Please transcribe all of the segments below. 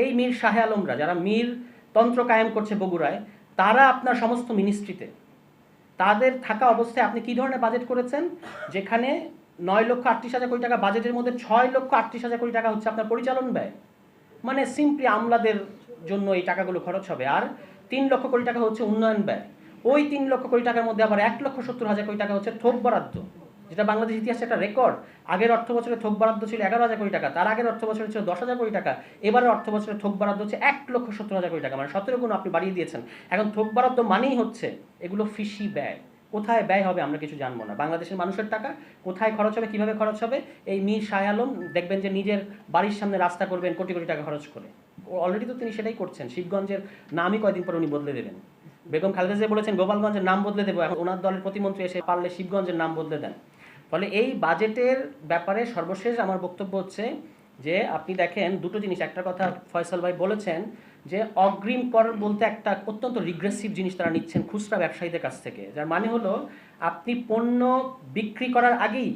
এই মীর শাহে আলমরা যারা মীর তন্ত্র কায়েম করছে বগুড়ায়, তারা আপনার সমস্ত মিনিস্ট্রিতে তাদের থাকা অবস্থায় আপনি কী ধরনের বাজেট করেছেন, যেখানে 9,38,000 কোটি টাকা বাজেটের মধ্যে 6,38,000 কোটি টাকা হচ্ছে আপনার পরিচালন ব্যয়। মানে সিম্পলি আমলাদের জন্য এই টাকাগুলো খরচ হবে, আর 3 লক্ষ কোটি টাকা হচ্ছে উন্নয়ন ব্যয়। ওই 3 লক্ষ কোটি টাকার মধ্যে আবার 1,70,000 কোটি টাকা হচ্ছে থোক বরাদ্দ, যেটা বাংলাদেশ ইতিহাসে একটা রেকর্ড। আগের অর্থ বছরে থোক বরাদ্দ ছিল 11,000 কোটি টাকা, তার আগের অর্থ বছরে ছিল 10,000 কোটি টাকা, এবারের অর্থ বছরে থোক বরাদ্দ হচ্ছে 1,70,000 কোটি টাকা, মানে 17 গুণ আপনি বাড়িয়ে দিয়েছেন। এখন থোক বরাদ্দ মানেই হচ্ছে এগুলো ফিসি ব্যয়। কোথায় ব্যয় হবে আমরা কিছু জানবো না, বাংলাদেশের মানুষের টাকা কোথায় খরচ হবে, কিভাবে খরচ হবে। এই মীর শাহ আলম দেখবেন যে নিজের বাড়ির সামনে রাস্তা করবেন কোটি কোটি টাকা খরচ করে, অলরেডি তো তিনি সেটাই করছেন। শিবগঞ্জের নামই কয়দিন পর উনি বদলে দেবেন। বেগম খালেদা জিয়া বলেছেন গোপালগঞ্জের নাম বদলে দেবো, এখন ওনার দলের প্রতিমন্ত্রী এসে পারলে শিবগঞ্জের নাম বদলে দেন। ফলে এই বাজেটের ব্যাপারে সর্বশেষ আমার বক্তব্য হচ্ছে যে আপনি দেখেন দুটো জিনিস। একটা কথা ফয়সাল ভাই বলেছেন যে অগ্রিম কর বলতে একটা অত্যন্ত রিগ্রেসিভ জিনিস তারা নিচ্ছেন খুচরা ব্যবসায়ীদের কাছ থেকে, যার মানে হলো আপনি পণ্য বিক্রি করার আগেই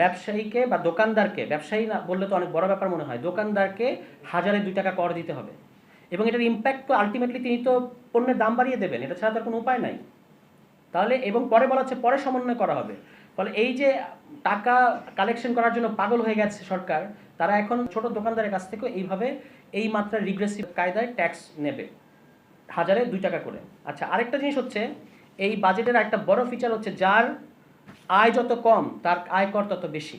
ব্যবসায়ীকে বা দোকানদারকে, ব্যবসায়ী না বললে তো অনেক বড় ব্যাপার মনে হয়, দোকানদারকে 1,000-2 টাকা কর দিতে হবে। এবং এটার ইম্প্যাক্ট তো আলটিমেটলি তিনি তো পণ্যের দাম বাড়িয়ে দেবেন, এটা ছাড়া তার কোনো উপায় নাই। তাহলে এবং পরে বলা হচ্ছে পরে সমন্বয় করা হবে। ফলে এই যে টাকা কালেকশন করার জন্য পাগল হয়ে গেছে সরকার, তারা এখন ছোট দোকানদারের কাছ থেকেও এইভাবে এই মাত্রার রিগ্রেসিভ কায়দায় ট্যাক্স নেবে, 1,000-2 টাকা করে। আচ্ছা, আরেকটা জিনিস হচ্ছে এই বাজেটের একটা বড় ফিচার হচ্ছে যার আয় যত কম তার আয়কর তত বেশি।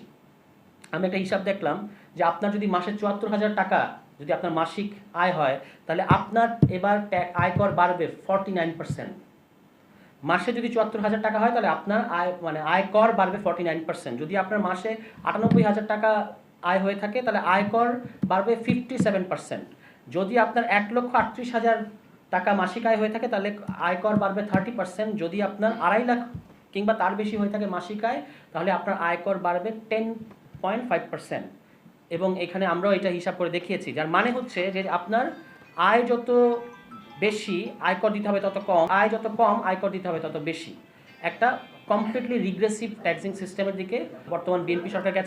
আমি একটা হিসাব দেখলাম যে আপনার যদি মাসে 74,000 টাকা যদি আপনার মাসিক আয় হয়, তাহলে আপনার এবার আয়কর বাড়বে 49%। মাসে যদি 74,000 টাকা হয় তাহলে আপনার আয় মানে আয়কর বাড়বে 49%। যদি আপনার মাসে 98,000 টাকা আয় হয়ে থাকে তাহলে আয়কর বাড়বে 57%। যদি আপনার 1,38,000 টাকা মাসিক আয় হয়ে থাকে তাহলে আয়কর বাড়বে 30%। যদি আপনার 2.5 লাখ কিংবা তার বেশি হয়ে থাকে মাসিক আয়, তাহলে আপনার আয়কর বাড়বে 10.5%। এবং এখানে আমরাও এটা হিসাব করে দেখিয়েছি, যার মানে হচ্ছে যে আপনার আয় যত বেশি আয়কর দিতে হবে তত কম, আয় যত কম আয়কর দিতে হবে তত বেশি। একটা কমপ্লিটলি রিগ্রেসিভ ট্যাক্সিং সিস্টেমের দিকে বর্তমান বিএনপি সরকার গেছে।